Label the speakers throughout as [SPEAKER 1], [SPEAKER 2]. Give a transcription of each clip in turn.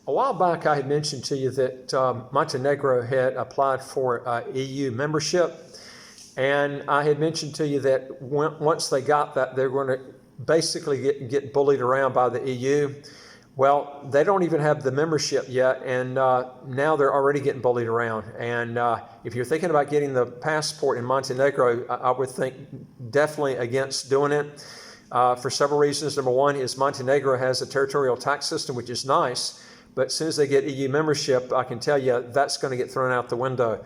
[SPEAKER 1] A while back, I had mentioned to you that Montenegro had applied for EU membership. And I had mentioned to you that once they got that, they're going to basically get bullied around by the EU. Well, they don't even have the membership yet, and now they're already getting bullied around. And if you're thinking about getting the passport in Montenegro, I would think definitely against doing it for several reasons. Number one is Montenegro has a territorial tax system, which is nice, but as soon as they get EU membership, I can tell you that's going to get thrown out the window.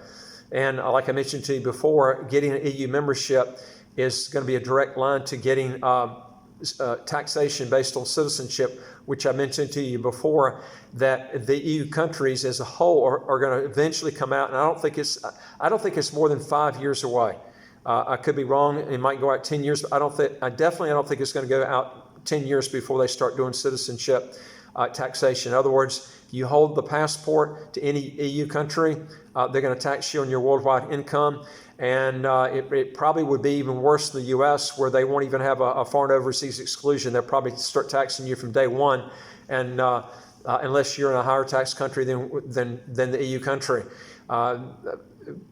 [SPEAKER 1] And like I mentioned to you before, getting an EU membership is going to be a direct line to getting taxation based on citizenship, which I mentioned to you before, that the EU countries as a whole are going to eventually come out. And I don't think it's more than 5 years away. I could be wrong. It might go out 10 years, but I don't think it's going to go out 10 years before they start doing citizenship taxation. In other words, you hold the passport to any EU country, they're going to tax you on your worldwide income. And it probably would be even worse in the U.S., where they won't even have a foreign overseas exclusion. They'll probably start taxing you from day one, and unless you're in a higher tax country than the EU country.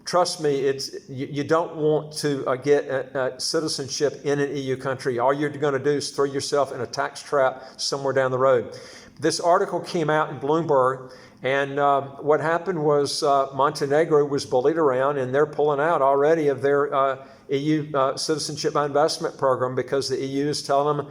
[SPEAKER 1] Trust me, you don't want to get citizenship in an EU country. All you're going to do is throw yourself in a tax trap somewhere down the road. This article came out in Bloomberg, and what happened was Montenegro was bullied around, and they're pulling out already of their EU Citizenship by Investment program, because the EU is telling them,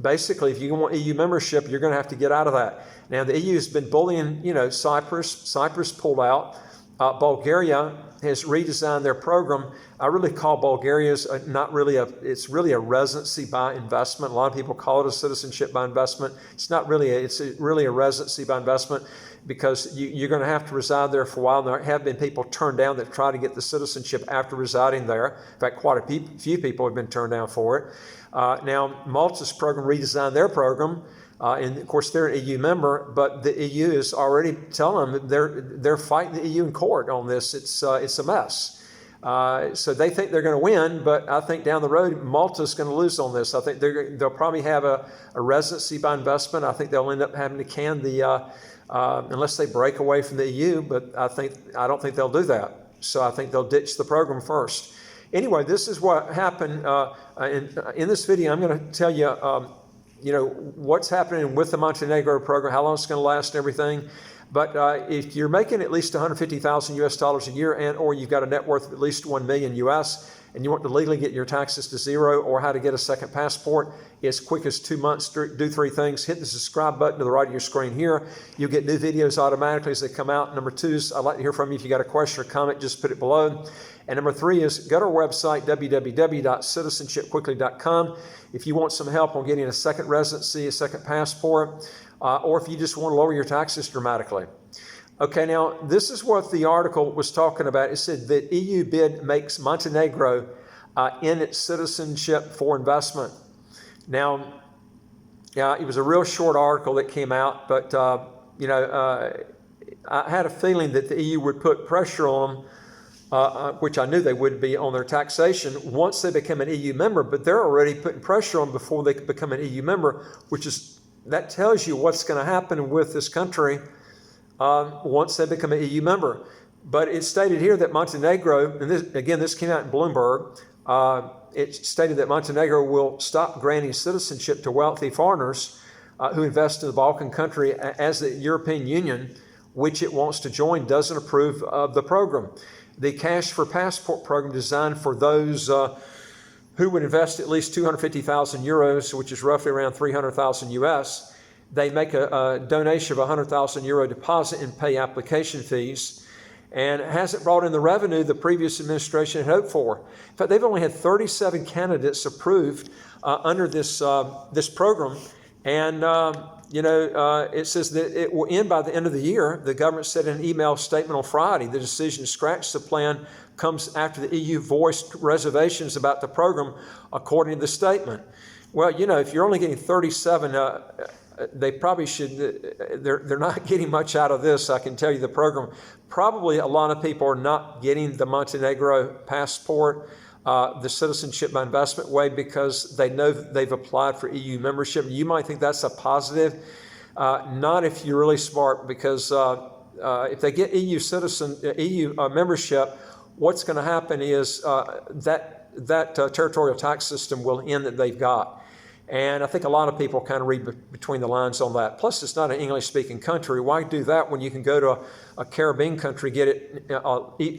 [SPEAKER 1] basically, if you want EU membership, you're going to have to get out of that. Now, the EU has been bullying, Cyprus. Cyprus pulled out. Bulgaria has redesigned their program. I really call Bulgaria's it's really a residency by investment. A lot of people call it a citizenship by investment. It's not really, it's really a residency by investment, because you're going to have to reside there for a while. And there have been people turned down that try to get the citizenship after residing there. In fact, quite a few people have been turned down for it. Now, Malta's program redesigned their program. And of course, they're an EU member, but the EU is already telling them they're fighting the EU in court on this. It's a mess. So they think they're going to win, but I think down the road, Malta's going to lose on this. I think they'll probably have a residency by investment. I think they'll end up having to can unless they break away from the EU, but I don't think they'll do that. So I think they'll ditch the program first. Anyway, this is what happened. In this video, I'm going to tell you, what's happening with the Montenegro program, how long it's going to last and everything. But if you're making at least $150,000 a year, and or you've got a net worth of at least $1 million US, and you want to legally get your taxes to zero, or how to get a second passport as quick as 2 months, do three things. Hit the subscribe button to the right of your screen here. You'll get new videos automatically as they come out. Number two is, I'd like to hear from you. If you got a question or comment, just put it below. And number three is, go to our website, www.citizenshipquickly.com. If you want some help on getting a second residency, a second passport, or if you just want to lower your taxes dramatically. Okay, now this is what the article was talking about. It said that EU bid makes Montenegro in its citizenship for investment. Now, it was a real short article that came out, but I had a feeling that the EU would put pressure on them, which I knew they would be, on their taxation once they become an EU member, but they're already putting pressure on before they become an EU member, that tells you what's going to happen with this country once they become an EU member. But it stated here that Montenegro, and this came out in Bloomberg, it stated that Montenegro will stop granting citizenship to wealthy foreigners who invest in the Balkan country, as the European Union, which it wants to join, doesn't approve of the program. The Cash for Passport program, designed for those who would invest at least 250,000 euros, which is roughly around 300,000 US. They make a donation of 100,000 euro deposit and pay application fees. And it hasn't brought in the revenue the previous administration had hoped for. In fact, they've only had 37 candidates approved under this program. And it says that it will end by the end of the year. The government said in an email statement on Friday, the decision to scratch the plan comes after the EU voiced reservations about the program, according to the statement. Well, if you're only getting 37, they probably should, they're not getting much out of this, I can tell you, the program. Probably a lot of people are not getting the Montenegro passport, the citizenship by investment way, because they know they've applied for EU membership. You might think that's a positive. Not if you're really smart, because if they get EU membership, what's going to happen is that territorial tax system will end that they've got. And I think a lot of people kind of read between the lines on that. Plus, it's not an English-speaking country. Why do that when you can go to a Caribbean country, get it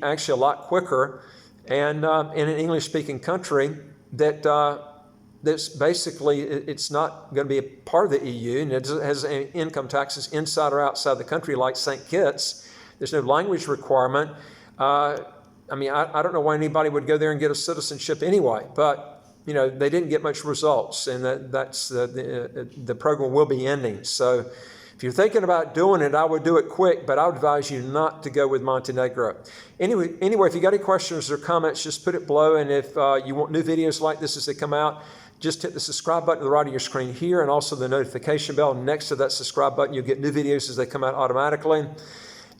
[SPEAKER 1] actually a lot quicker, and in an English-speaking country that's basically, it's not going to be a part of the EU, and it has income taxes inside or outside the country like St. Kitts. There's no language requirement. I don't know why anybody would go there and get a citizenship anyway, but they didn't get much results, and that's the program will be ending. So if you're thinking about doing it, I would do it quick, but I would advise you not to go with Montenegro. Anyway, if you got any questions or comments, just put it below, and if you want new videos like this as they come out, just hit the subscribe button to the right of your screen here, and also the notification bell next to that subscribe button. You'll get new videos as they come out automatically.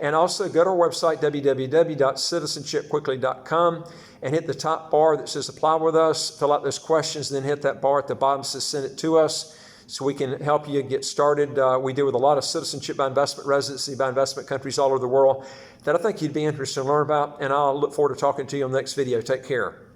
[SPEAKER 1] And also go to our website, www.citizenshipquickly.com, and hit the top bar that says apply with us, fill out those questions, and then hit that bar at the bottom that says send it to us so we can help you get started. We deal with a lot of citizenship by investment, residency by investment countries all over the world that I think you'd be interested to learn about, and I'll look forward to talking to you on the next video. Take care.